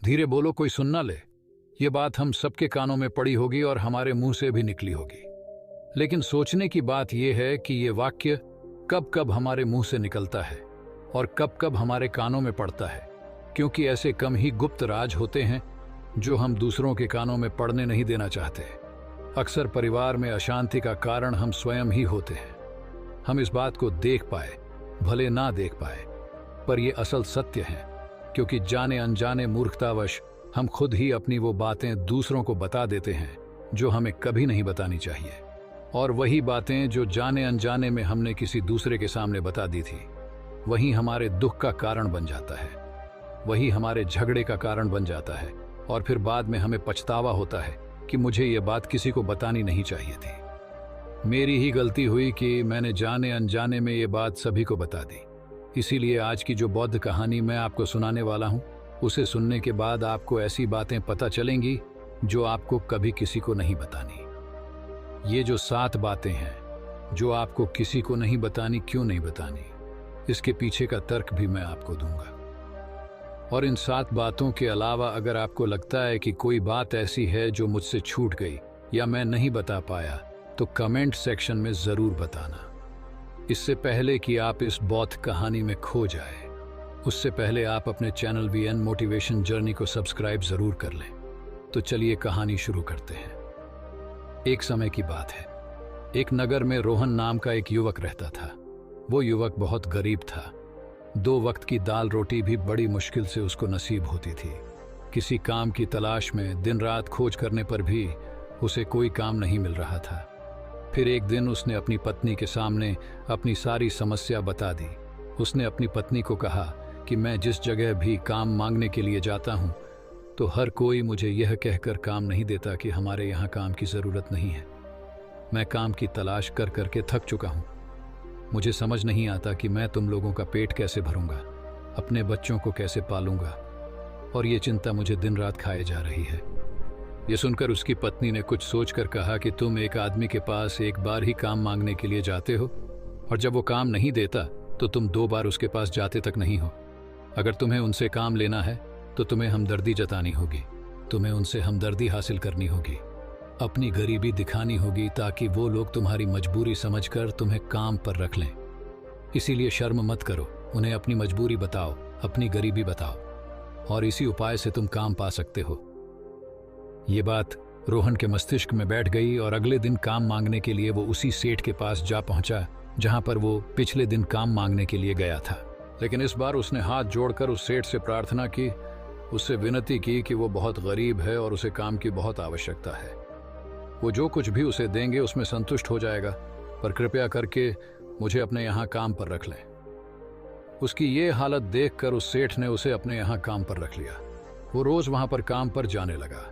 धीरे बोलो, कोई सुन ना ले। ये बात हम सबके कानों में पड़ी होगी और हमारे मुंह से भी निकली होगी। लेकिन सोचने की बात यह है कि ये वाक्य कब कब हमारे मुंह से निकलता है और कब कब हमारे कानों में पड़ता है, क्योंकि ऐसे कम ही गुप्त राज होते हैं जो हम दूसरों के कानों में पड़ने नहीं देना चाहते। अक्सर परिवार में अशांति का कारण हम स्वयं ही होते हैं। हम इस बात को देख पाए भले ना देख पाए, पर यह असल सत्य है, क्योंकि जाने अनजाने मूर्खतावश हम खुद ही अपनी वो बातें दूसरों को बता देते हैं जो हमें कभी नहीं बतानी चाहिए। और वही बातें जो जाने अनजाने में हमने किसी दूसरे के सामने बता दी थी, वही हमारे दुख का कारण बन जाता है, वही हमारे झगड़े का कारण बन जाता है। और फिर बाद में हमें पछतावा होता है कि मुझे ये बात किसी को बतानी नहीं चाहिए थी। मेरी ही गलती हुई कि मैंने जाने अनजाने में ये बात सभी को बता दी। इसीलिए आज की जो बौद्ध कहानी मैं आपको सुनाने वाला हूँ, उसे सुनने के बाद आपको ऐसी बातें पता चलेंगी जो आपको कभी किसी को नहीं बतानी। ये जो 7 बातें हैं जो आपको किसी को नहीं बतानी, क्यों नहीं बतानी, इसके पीछे का तर्क भी मैं आपको दूंगा। और इन 7 बातों के अलावा अगर आपको लगता है कि कोई बात ऐसी है जो मुझसे छूट गई या मैं नहीं बता पाया, तो कमेंट सेक्शन में ज़रूर बताना। इससे पहले कि आप इस बौद्ध कहानी में खो जाए, उससे पहले आप अपने चैनल वीएन मोटिवेशन जर्नी को सब्सक्राइब ज़रूर कर लें। तो चलिए कहानी शुरू करते हैं। एक समय की बात है, एक नगर में रोहन नाम का एक युवक रहता था। वो युवक बहुत गरीब था। 2 वक्त की दाल रोटी भी बड़ी मुश्किल से उसको नसीब होती थी। किसी काम की तलाश में दिन रात खोज करने पर भी उसे कोई काम नहीं मिल रहा था। फिर एक दिन उसने अपनी पत्नी के सामने अपनी सारी समस्या बता दी। उसने अपनी पत्नी को कहा कि मैं जिस जगह भी काम मांगने के लिए जाता हूँ, तो हर कोई मुझे यह कहकर काम नहीं देता कि हमारे यहाँ काम की ज़रूरत नहीं है। मैं काम की तलाश कर करके थक चुका हूँ। मुझे समझ नहीं आता कि मैं तुम लोगों का पेट कैसे भरूंगा, अपने बच्चों को कैसे पालूंगा, और ये चिंता मुझे दिन रात खाए जा रही है। ये सुनकर उसकी पत्नी ने कुछ सोचकर कहा कि तुम एक आदमी के पास एक बार ही काम मांगने के लिए जाते हो, और जब वो काम नहीं देता तो तुम 2 बार उसके पास जाते तक नहीं हो। अगर तुम्हें उनसे काम लेना है तो तुम्हें हमदर्दी जतानी होगी, तुम्हें उनसे हमदर्दी हासिल करनी होगी, अपनी गरीबी दिखानी होगी, ताकि वो लोग तुम्हारी मजबूरी समझकर तुम्हें काम पर रख लें। इसीलिए शर्म मत करो, उन्हें अपनी मजबूरी बताओ, अपनी गरीबी बताओ, और इसी उपाय से तुम काम पा सकते हो। ये बात रोहन के मस्तिष्क में बैठ गई और अगले दिन काम मांगने के लिए वो उसी सेठ के पास जा पहुंचा जहां पर वो पिछले दिन काम मांगने के लिए गया था। लेकिन इस बार उसने हाथ जोड़कर उस सेठ से प्रार्थना की, उससे विनती की कि वो बहुत गरीब है और उसे काम की बहुत आवश्यकता है। वो जो कुछ भी उसे देंगे उसमें संतुष्ट हो जाएगा, पर कृपया करके मुझे अपने यहाँ काम पर रख लें। उसकी ये हालत देखकर उस सेठ ने उसे अपने यहाँ काम पर रख लिया। वो रोज वहां पर काम पर जाने लगा।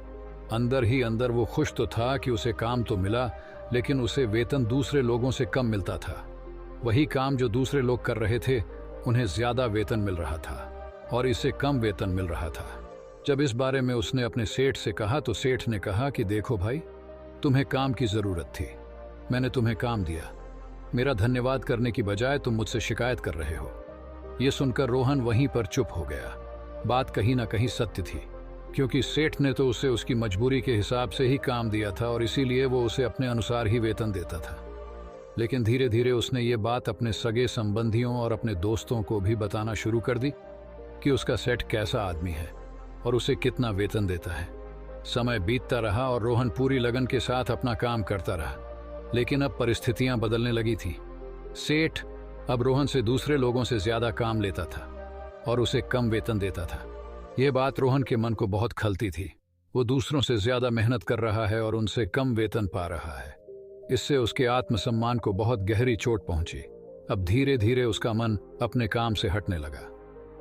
अंदर ही अंदर वो खुश तो था कि उसे काम तो मिला, लेकिन उसे वेतन दूसरे लोगों से कम मिलता था। वही काम जो दूसरे लोग कर रहे थे, उन्हें ज्यादा वेतन मिल रहा था और इसे कम वेतन मिल रहा था। जब इस बारे में उसने अपने सेठ से कहा तो सेठ ने कहा कि देखो भाई, तुम्हें काम की जरूरत थी, मैंने तुम्हें काम दिया, मेरा धन्यवाद करने की बजाय तुम मुझसे शिकायत कर रहे हो। यह सुनकर रोहन वहीं पर चुप हो गया। बात कहीं ना कहीं सत्य थी, क्योंकि सेठ ने तो उसे उसकी मजबूरी के हिसाब से ही काम दिया था और इसीलिए वो उसे अपने अनुसार ही वेतन देता था। लेकिन धीरे धीरे उसने ये बात अपने सगे संबंधियों और अपने दोस्तों को भी बताना शुरू कर दी कि उसका सेठ कैसा आदमी है और उसे कितना वेतन देता है। समय बीतता रहा और रोहन पूरी लगन के साथ अपना काम करता रहा, लेकिन अब परिस्थितियां बदलने लगी थी। सेठ अब रोहन से दूसरे लोगों से ज्यादा काम लेता था और उसे कम वेतन देता था। यह बात रोहन के मन को बहुत खलती थी। वो दूसरों से ज्यादा मेहनत कर रहा है और उनसे कम वेतन पा रहा है। इससे उसके आत्मसम्मान को बहुत गहरी चोट पहुंची। अब धीरे धीरे उसका मन अपने काम से हटने लगा।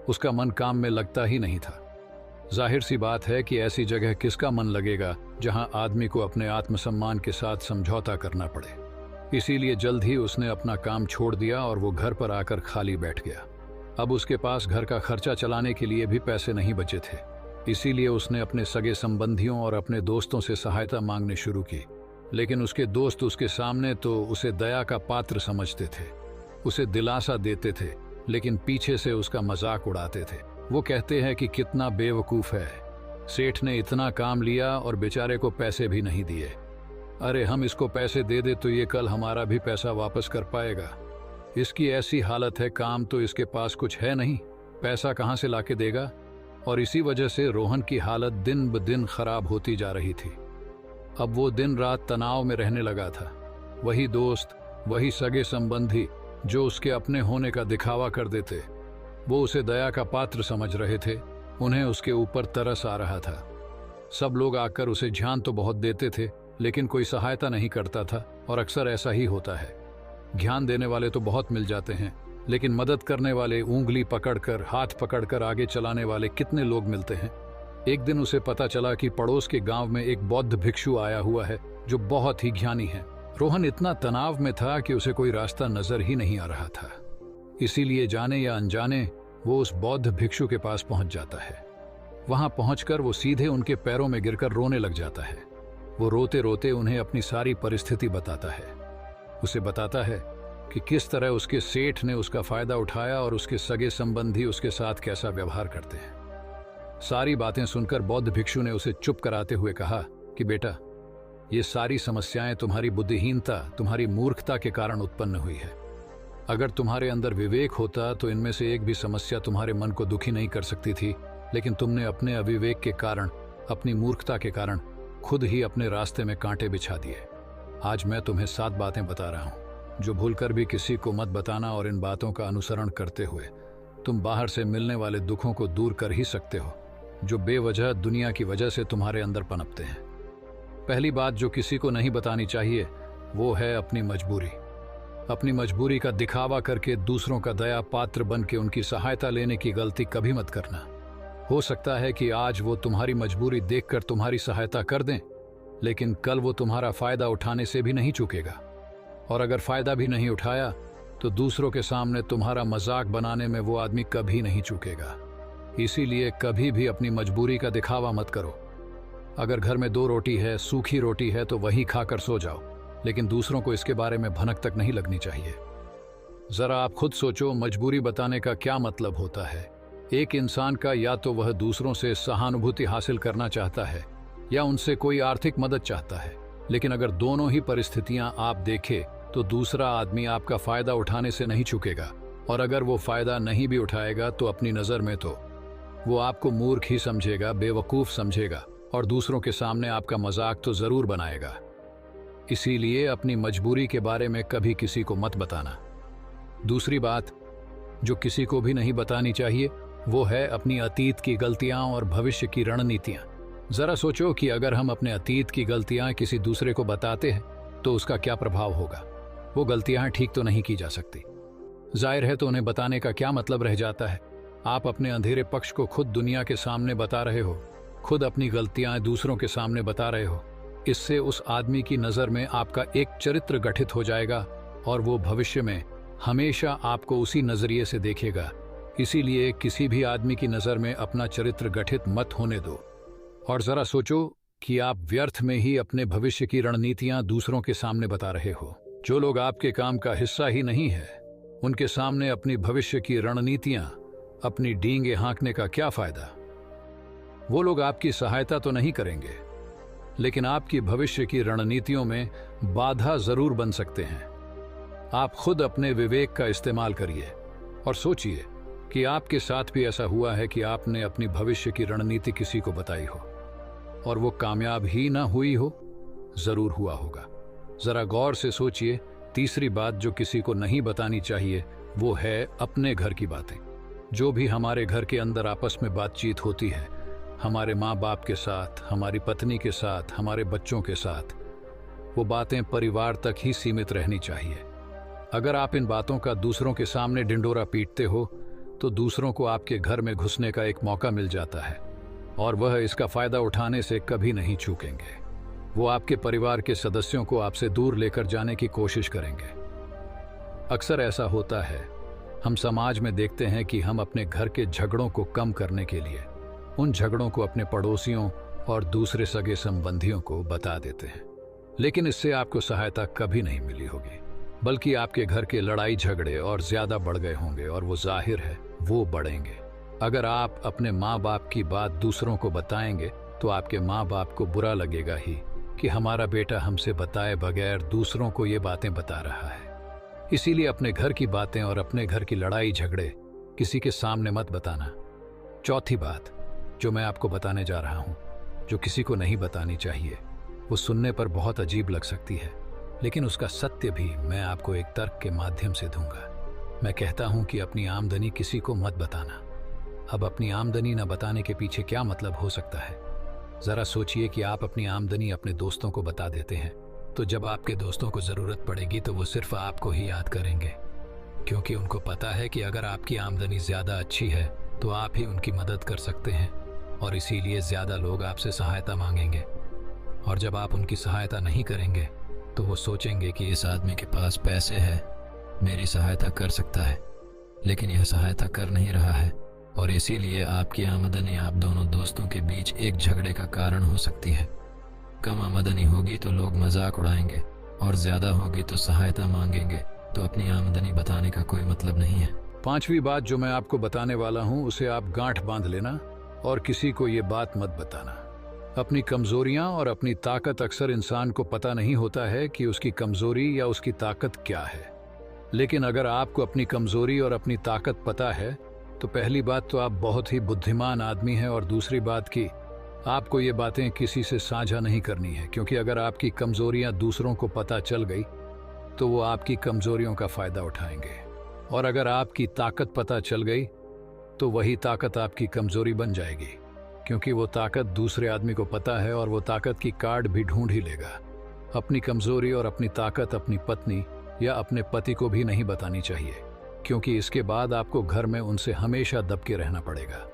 उसका मन काम में लगता ही नहीं था। जाहिर सी बात है कि ऐसी जगह किसका मन लगेगा जहां आदमी को अपने आत्मसम्मान के साथ समझौता करना पड़े। इसीलिए जल्द ही उसने अपना काम छोड़ दिया और वो घर पर आकर खाली बैठ गया। अब उसके पास घर का खर्चा चलाने के लिए भी पैसे नहीं बचे थे। इसीलिए उसने अपने सगे संबंधियों और अपने दोस्तों से सहायता मांगने शुरू की। लेकिन उसके दोस्त उसके सामने तो उसे दया का पात्र समझते थे, उसे दिलासा देते थे, लेकिन पीछे से उसका मजाक उड़ाते थे। वो कहते हैं कि कितना बेवकूफ़ है, सेठ ने इतना काम लिया और बेचारे को पैसे भी नहीं दिए। अरे हम इसको पैसे दे दे तो ये कल हमारा भी पैसा वापस कर पाएगा। इसकी ऐसी हालत है, काम तो इसके पास कुछ है नहीं, पैसा कहाँ से लाके देगा। और इसी वजह से रोहन की हालत दिन ब दिन खराब होती जा रही थी। अब वो दिन रात तनाव में रहने लगा था। वही दोस्त, वही सगे संबंधी जो उसके अपने होने का दिखावा कर देते, वो उसे दया का पात्र समझ रहे थे। उन्हें उसके ऊपर तरस आ रहा था। सब लोग आकर उसे ध्यान तो बहुत देते थे, लेकिन कोई सहायता नहीं करता था। और अक्सर ऐसा ही होता है, ध्यान देने वाले तो बहुत मिल जाते हैं, लेकिन मदद करने वाले, उंगली पकड़कर, हाथ पकड़कर आगे चलाने वाले कितने लोग मिलते हैं। एक दिन उसे पता चला कि पड़ोस के गांव में एक बौद्ध भिक्षु आया हुआ है जो बहुत ही ज्ञानी है। रोहन इतना तनाव में था कि उसे कोई रास्ता नजर ही नहीं आ रहा था। इसीलिए जाने या अनजाने वो उस बौद्ध भिक्षु के पास पहुंच जाता है। वहां पहुंचकर वो सीधे उनके पैरों में गिरकर रोने लग जाता है। वो रोते रोते उन्हें अपनी सारी परिस्थिति बताता है। उसे बताता है कि किस तरह उसके सेठ ने उसका फायदा उठाया और उसके सगे संबंधी उसके साथ कैसा व्यवहार करते हैं। सारी बातें सुनकर बौद्ध भिक्षु ने उसे चुप कराते हुए कहा कि बेटा, ये सारी समस्याएं तुम्हारी बुद्धिहीनता, तुम्हारी मूर्खता के कारण उत्पन्न हुई है। अगर तुम्हारे अंदर विवेक होता तो इनमें से एक भी समस्या तुम्हारे मन को दुखी नहीं कर सकती थी, लेकिन तुमने अपने अविवेक के कारण, अपनी मूर्खता के कारण खुद ही अपने रास्ते में कांटे बिछा दिए। आज मैं तुम्हें 7 बातें बता रहा हूं जो भूलकर भी किसी को मत बताना, और इन बातों का अनुसरण करते हुए तुम बाहर से मिलने वाले दुखों को दूर कर ही सकते हो जो बेवजह दुनिया की वजह से तुम्हारे अंदर पनपते हैं। पहली बात जो किसी को नहीं बतानी चाहिए वो है अपनी मजबूरी। अपनी मजबूरी का दिखावा करके दूसरों का दया पात्र बन के उनकी सहायता लेने की गलती कभी मत करना। हो सकता है कि आज वो तुम्हारी मजबूरी देखकर तुम्हारी सहायता कर दें, लेकिन कल वो तुम्हारा फायदा उठाने से भी नहीं चूकेगा। और अगर फायदा भी नहीं उठाया तो दूसरों के सामने तुम्हारा मजाक बनाने में वो आदमी कभी नहीं चूकेगा। इसीलिए कभी भी अपनी मजबूरी का दिखावा मत करो। अगर घर में 2 रोटी है, सूखी रोटी है, तो वही खाकर सो जाओ, लेकिन दूसरों को इसके बारे में भनक तक नहीं लगनी चाहिए। जरा आप खुद सोचो, मजबूरी बताने का क्या मतलब होता है। एक इंसान का या तो वह दूसरों से सहानुभूति हासिल करना चाहता है या उनसे कोई आर्थिक मदद चाहता है, लेकिन अगर दोनों ही परिस्थितियां आप देखें तो दूसरा आदमी आपका फायदा उठाने से नहीं चूकेगा, और अगर वो फायदा नहीं भी उठाएगा तो अपनी नजर में तो वो आपको मूर्ख ही समझेगा, बेवकूफ समझेगा, और दूसरों के सामने आपका मजाक तो जरूर बनाएगा। इसीलिए अपनी मजबूरी के बारे में कभी किसी को मत बताना। दूसरी बात जो किसी को भी नहीं बतानी चाहिए वो है अपनी अतीत की गलतियां और भविष्य की रणनीतियां। जरा सोचो कि अगर हम अपने अतीत की गलतियां किसी दूसरे को बताते हैं तो उसका क्या प्रभाव होगा। वो गलतियां ठीक तो नहीं की जा सकती, जाहिर है, तो उन्हें बताने का क्या मतलब रह जाता है। आप अपने अंधेरे पक्ष को खुद दुनिया के सामने बता रहे हो, खुद अपनी गलतियां दूसरों के सामने बता रहे हो। इससे उस आदमी की नज़र में आपका एक चरित्र गठित हो जाएगा और वो भविष्य में हमेशा आपको उसी नजरिए से देखेगा। इसीलिए किसी भी आदमी की नज़र में अपना चरित्र गठित मत होने दो। और जरा सोचो कि आप व्यर्थ में ही अपने भविष्य की रणनीतियां दूसरों के सामने बता रहे हो। जो लोग आपके काम का हिस्सा ही नहीं है उनके सामने अपनी भविष्य की रणनीतियां, अपनी डींगे हाँकने का क्या फायदा। वो लोग आपकी सहायता तो नहीं करेंगे, लेकिन आपकी भविष्य की रणनीतियों में बाधा जरूर बन सकते हैं। आप खुद अपने विवेक का इस्तेमाल करिए और सोचिए कि आपके साथ भी ऐसा हुआ है कि आपने अपनी भविष्य की रणनीति किसी को बताई हो और वो कामयाब ही ना हुई हो। जरूर हुआ होगा। जरा गौर से सोचिए। तीसरी बात जो किसी को नहीं बतानी चाहिए वो है अपने घर की बातें। जो भी हमारे घर के अंदर आपस में बातचीत होती है, हमारे माँ बाप के साथ, हमारी पत्नी के साथ, हमारे बच्चों के साथ, वो बातें परिवार तक ही सीमित रहनी चाहिए। अगर आप इन बातों का दूसरों के सामने ढिंढोरा पीटते हो तो दूसरों को आपके घर में घुसने का एक मौका मिल जाता है और वह इसका फायदा उठाने से कभी नहीं चूकेंगे। वो आपके परिवार के सदस्यों को आपसे दूर लेकर जाने की कोशिश करेंगे। अक्सर ऐसा होता है, हम समाज में देखते हैं कि हम अपने घर के झगड़ों को कम करने के लिए उन झगड़ों को अपने पड़ोसियों और दूसरे सगे संबंधियों को बता देते हैं, लेकिन इससे आपको सहायता कभी नहीं मिली होगी, बल्कि आपके घर के लड़ाई झगड़े और ज्यादा बढ़ गए होंगे और वो जाहिर है वो बढ़ेंगे। अगर आप अपने माँ बाप की बात दूसरों को बताएंगे तो आपके माँ बाप को बुरा लगेगा ही कि हमारा बेटा हमसे बताए बगैर दूसरों को ये बातें बता रहा है। इसीलिए अपने घर की बातें और अपने घर की लड़ाई झगड़े किसी के सामने मत बताना। चौथी बात जो मैं आपको बताने जा रहा हूँ, जो किसी को नहीं बतानी चाहिए, वो सुनने पर बहुत अजीब लग सकती है, लेकिन उसका सत्य भी मैं आपको एक तर्क के माध्यम से दूंगा। मैं कहता हूँ कि अपनी आमदनी किसी को मत बताना। अब अपनी आमदनी न बताने के पीछे क्या मतलब हो सकता है? जरा सोचिए कि आप अपनी आमदनी अपने दोस्तों को बता देते हैं, तो जब आपके दोस्तों को जरूरत पड़ेगी तो वो सिर्फ आपको ही याद करेंगे, क्योंकि उनको पता है कि अगर आपकी आमदनी ज्यादा अच्छी है तो आप ही उनकी मदद कर सकते हैं, और इसीलिए ज्यादा लोग आपसे सहायता मांगेंगे। और जब आप उनकी सहायता नहीं करेंगे तो वो सोचेंगे कि इस आदमी के पास पैसे हैं, मेरी सहायता कर सकता है, लेकिन यह सहायता कर नहीं रहा है, और इसीलिए आपकी आमदनी आप दोनों दोस्तों के बीच एक झगड़े का कारण हो सकती है। कम आमदनी होगी तो लोग मजाक उड़ाएंगे, और ज्यादा होगी तो सहायता मांगेंगे, तो अपनी आमदनी बताने का कोई मतलब नहीं है। पांचवी बात जो मैं आपको बताने वाला हूँ उसे आप गांठ बांध लेना और किसी को ये बात मत बताना। अपनी कमजोरियां और अपनी ताकत अक्सर इंसान को पता नहीं होता है कि उसकी कमजोरी या उसकी ताकत क्या है, लेकिन अगर आपको अपनी कमजोरी और अपनी ताकत पता है तो पहली बात तो आप बहुत ही बुद्धिमान आदमी हैं, और दूसरी बात कि आपको ये बातें किसी से साझा नहीं करनी है, क्योंकि अगर आपकी कमजोरियां दूसरों को पता चल गई तो वो आपकी कमजोरियों का फायदा उठाएंगे, और अगर आपकी ताकत पता चल गई तो वही ताकत आपकी कमजोरी बन जाएगी, क्योंकि वो ताकत दूसरे आदमी को पता है और वो ताकत की कार्ड भी ढूंढ ही लेगा। अपनी कमजोरी और अपनी ताकत अपनी पत्नी या अपने पति को भी नहीं बतानी चाहिए, क्योंकि इसके बाद आपको घर में उनसे हमेशा दबके रहना पड़ेगा।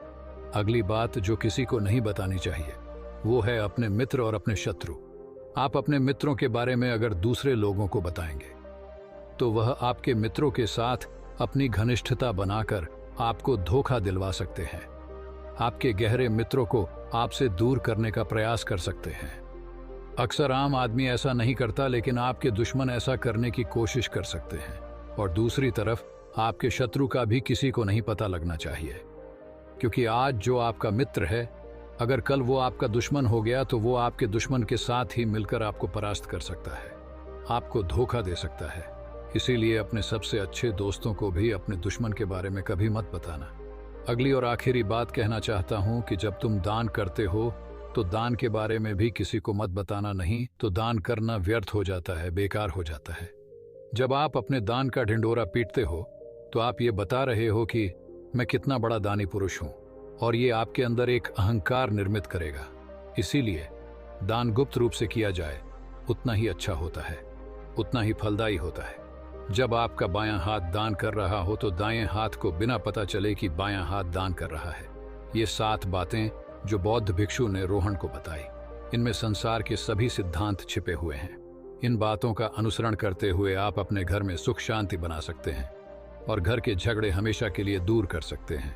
अगली बात जो किसी को नहीं बतानी चाहिए वो है अपने मित्र और अपने शत्रु। आप अपने मित्रों के बारे में अगर दूसरे लोगों को बताएंगे तो वह आपके मित्रों के साथ अपनी घनिष्ठता बनाकर आपको धोखा दिलवा सकते हैं, आपके गहरे मित्रों को आपसे दूर करने का प्रयास कर सकते हैं। अक्सर आम आदमी ऐसा नहीं करता, लेकिन आपके दुश्मन ऐसा करने की कोशिश कर सकते हैं, और दूसरी तरफ आपके शत्रु का भी किसी को नहीं पता लगना चाहिए, क्योंकि आज जो आपका मित्र है अगर कल वो आपका दुश्मन हो गया तो वो आपके दुश्मन के साथ ही मिलकर आपको परास्त कर सकता है, आपको धोखा दे सकता है। इसीलिए अपने सबसे अच्छे दोस्तों को भी अपने दुश्मन के बारे में कभी मत बताना। अगली और आखिरी बात कहना चाहता हूँ कि जब तुम दान करते हो तो दान के बारे में भी किसी को मत बताना, नहीं तो दान करना व्यर्थ हो जाता है, बेकार हो जाता है। जब आप अपने दान का ढिंढोरा पीटते हो तो आप ये बता रहे हो कि मैं कितना बड़ा दानी पुरुष हूँ, और ये आपके अंदर एक अहंकार निर्मित करेगा। इसीलिए दान गुप्त रूप से किया जाए उतना ही अच्छा होता है, उतना ही फलदायी होता है। जब आपका बायां हाथ दान कर रहा हो तो दाएं हाथ को बिना पता चले कि बायां हाथ दान कर रहा है। ये 7 बातें जो बौद्ध भिक्षु ने रोहन को बताई, इनमें संसार के सभी सिद्धांत छिपे हुए हैं। इन बातों का अनुसरण करते हुए आप अपने घर में सुख शांति बना सकते हैं और घर के झगड़े हमेशा के लिए दूर कर सकते हैं।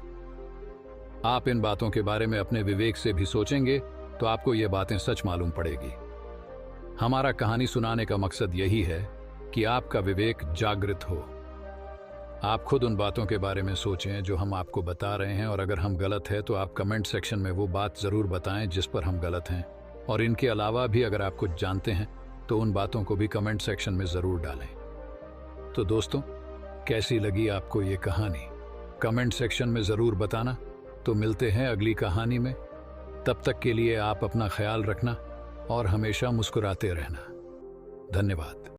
आप इन बातों के बारे में अपने विवेक से भी सोचेंगे तो आपको ये बातें सच मालूम पड़ेगी। हमारा कहानी सुनाने का मकसद यही है कि आपका विवेक जागृत हो। आप खुद उन बातों के बारे में सोचें जो हम आपको बता रहे हैं, और अगर हम गलत हैं तो आप कमेंट सेक्शन में वो बात ज़रूर बताएं जिस पर हम गलत हैं, और इनके अलावा भी अगर आप कुछ जानते हैं तो उन बातों को भी कमेंट सेक्शन में ज़रूर डालें। तो दोस्तों, कैसी लगी आपको ये कहानी? कमेंट सेक्शन में ज़रूर बताना। तो मिलते हैं अगली कहानी में। तब तक के लिए आप अपना ख्याल रखना और हमेशा मुस्कुराते रहना। धन्यवाद।